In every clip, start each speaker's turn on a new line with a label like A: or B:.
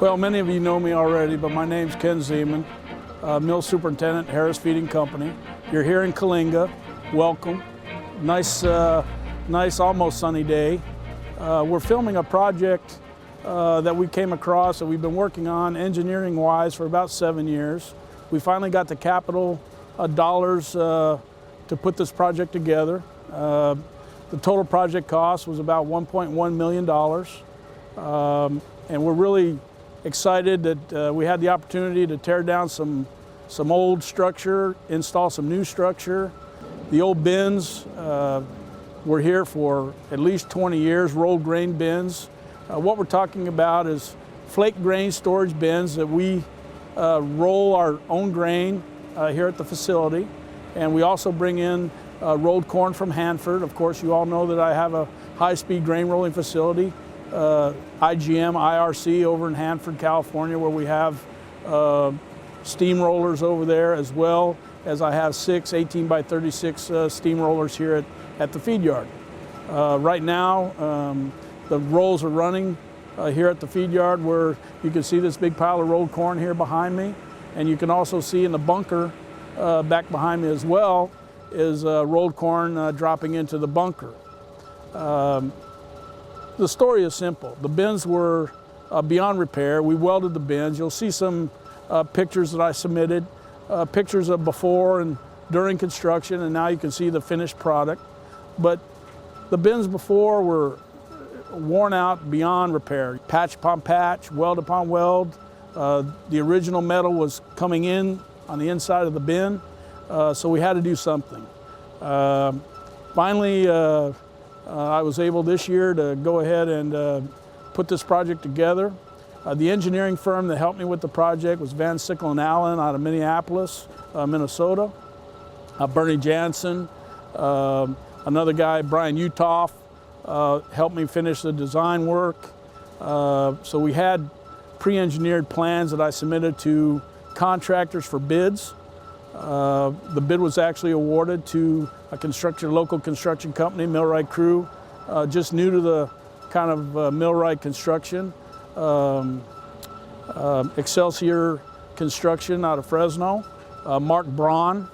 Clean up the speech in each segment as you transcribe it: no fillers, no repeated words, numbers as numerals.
A: Well, many of you know me already, but my name's Ken Zeman, Mill Superintendent, Harris Feeding Company. You're here in Coalinga. Welcome. Nice, almost sunny day. We're filming a project that we came across that we've been working on engineering-wise for about 7 years. We finally got the capital dollars to put this project together. The total project cost was about $1.1 million. And we're really excited that we had the opportunity to tear down some old structure, install some new structure. The old bins were here for at least 20 years, rolled grain bins. What we're talking about is flake grain storage bins that we roll our own grain here at the facility. And we also bring in rolled corn from Hanford. Of course, you all know that I have a high-speed grain rolling facility, IGM, IRC over in Hanford, California, where we have steamrollers over there, as well as I have 6 18x36 steamrollers here at the feed yard. Right now, the rolls are running here at the feed yard, where you can see this big pile of rolled corn here behind me, and you can also see in the bunker back behind me as well is rolled corn dropping into the bunker. The story is simple. The bins were beyond repair. We welded the bins. You'll see some pictures that I submitted, pictures of before and during construction, and now you can see the finished product. But the bins before were worn out beyond repair. Patch upon patch, weld upon weld. The original metal was coming in on the inside of the bin, so we had to do something. Finally, I was able this year to go ahead and put this project together. The engineering firm that helped me with the project was Van Sickle & Allen out of Minneapolis, Minnesota. Bernie Jansen, another guy, Brian Utoff, helped me finish the design work. So we had pre-engineered plans that I submitted to contractors for bids. The bid was actually awarded to a local construction company, Millwright Crew, just new to the kind of millwright construction. Excelsior Construction out of Fresno. Mark Braun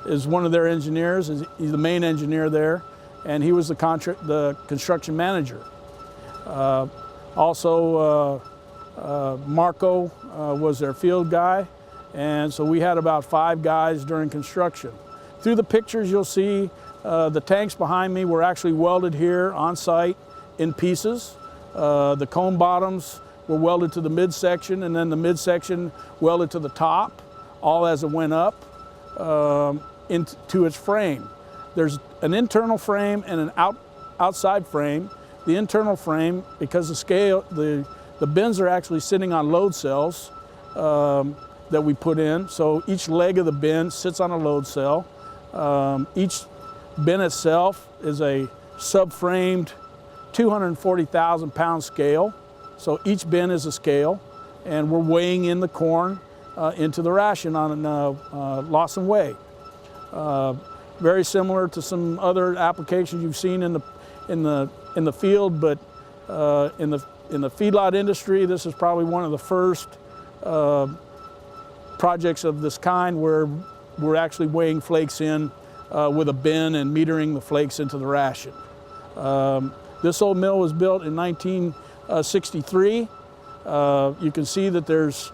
A: is one of their engineers. He's the main engineer there, and he was the construction manager. Also, Marco was their field guy, and so we had about 5 guys during construction. Through the pictures you'll see the tanks behind me were actually welded here on site in pieces. The cone bottoms were welded to the midsection, and then the midsection welded to the top, all as it went up into its frame. There's an internal frame and an outside frame. The internal frame, because the bins are actually sitting on load cells that we put in, so each leg of the bin sits on a load cell. Each bin itself is a subframed 240,000 pound scale. So each bin is a scale, and we're weighing in the corn into the ration on Lawson Way. Very similar to some other applications you've seen in the field, but in the feedlot industry, this is probably one of the first projects of this kind where we're actually weighing flakes in with a bin and metering the flakes into the ration. This old mill was built in 1963. You can see that there's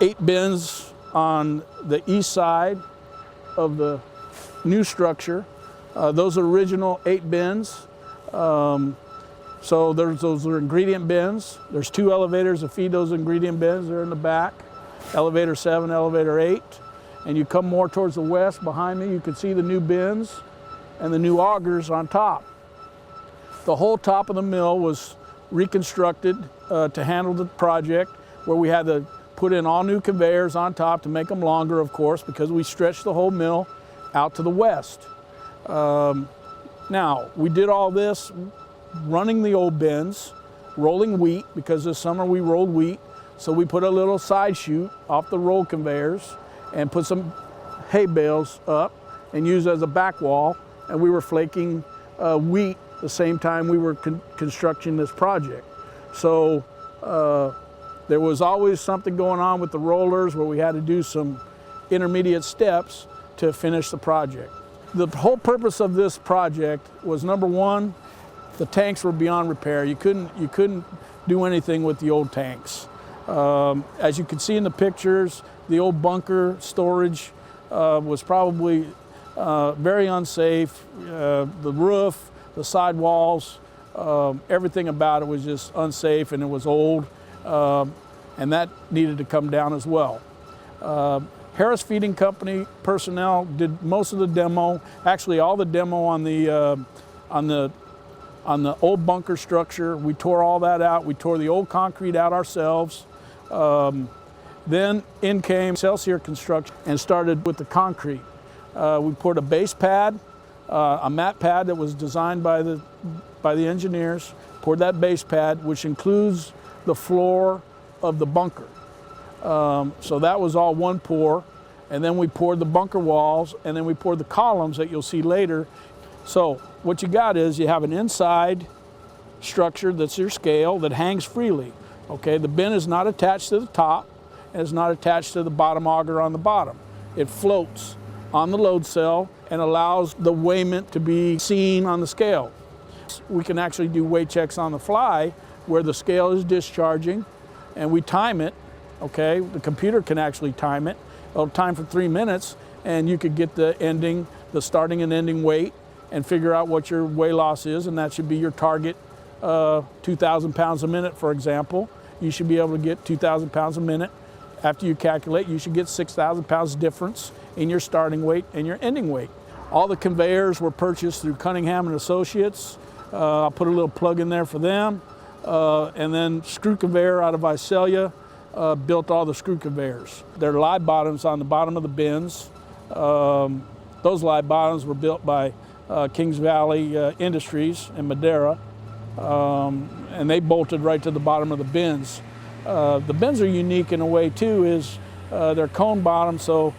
A: 8 bins on the east side of the new structure. Those are original 8 bins. So those are ingredient bins. There's 2 elevators to feed those ingredient bins. They're in the back. Elevator 7, elevator 8. And you come more towards the west behind me, you can see the new bins and the new augers on top. The whole top of the mill was reconstructed to handle the project, where we had to put in all new conveyors on top to make them longer, of course, because we stretched the whole mill out to the west. Now, we did all this running the old bins, rolling wheat, because this summer we rolled wheat. So we put a little side chute off the roll conveyors and put some hay bales up and used as a back wall, and we were flaking wheat the same time we were constructing this project. So there was always something going on with the rollers where we had to do some intermediate steps to finish the project. The whole purpose of this project was, number one, the tanks were beyond repair. You couldn't do anything with the old tanks. As you can see in the pictures, the old bunker storage was probably very unsafe. The roof, the sidewalls, everything about it was just unsafe, and it was old, and that needed to come down as well. Harris Feeding Company personnel did most of the demo, actually all the demo on the old bunker structure. We tore all that out. We tore the old concrete out ourselves. Then in came Excelsior Construction and started with the concrete. We poured a base pad, a mat pad that was designed by the engineers, poured that base pad, which includes the floor of the bunker. So that was all one pour, and then we poured the bunker walls, and then we poured the columns that you'll see later. So what you got is you have an inside structure that's your scale that hangs freely. Okay, the bin is not attached to the top, and it's not attached to the bottom auger on the bottom. It floats on the load cell and allows the weighment to be seen on the scale. We can actually do weight checks on the fly where the scale is discharging, and we time it. Okay, the computer can actually time it. It'll time for 3 minutes, and you could get the starting and ending weight and figure out what your weight loss is, and that should be your target, 2,000 pounds a minute, for example. You should be able to get 2,000 pounds a minute. After you calculate, you should get 6,000 pounds difference in your starting weight and your ending weight. All the conveyors were purchased through Cunningham and Associates. I'll put a little plug in there for them. And then Screw Conveyor out of Visalia built all the screw conveyors. They're live bottoms on the bottom of the bins. Those live bottoms were built by Kings Valley Industries in Madera, and they bolted right to the bottom of the bins. The bins are unique in a way too, is they're cone bottom, so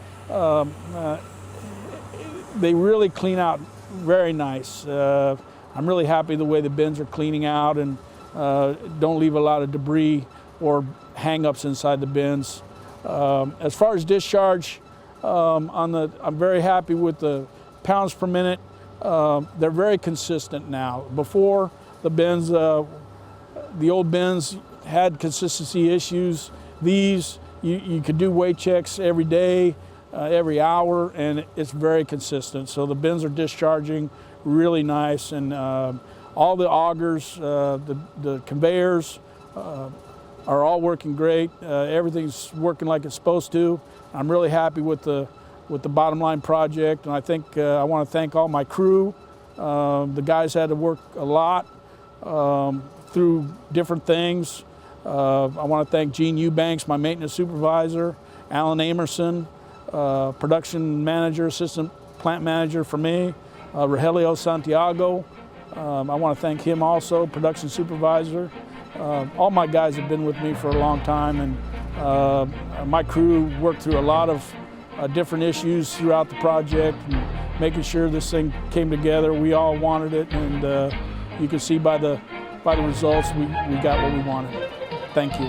A: they really clean out very nice. I'm really happy the way the bins are cleaning out and don't leave a lot of debris or hang-ups inside the bins. As far as discharge, I'm very happy with the pounds per minute. They're very consistent now. Before, the bins, the old bins had consistency issues. These, you could do weight checks every day, every hour, and it's very consistent. So the bins are discharging really nice, and all the augers, the conveyors are all working great. Everything's working like it's supposed to. I'm really happy with the bottom line project, and I think I want to thank all my crew. The guys had to work a lot through different things. I want to thank Gene Eubanks, my maintenance supervisor, Alan Amerson, production manager, assistant plant manager for me, Rogelio Santiago. I want to thank him also, production supervisor. All my guys have been with me for a long time, and my crew worked through a lot of different issues throughout the project, and making sure this thing came together. We all wanted it, and you can see by the results we got what we wanted. Thank you.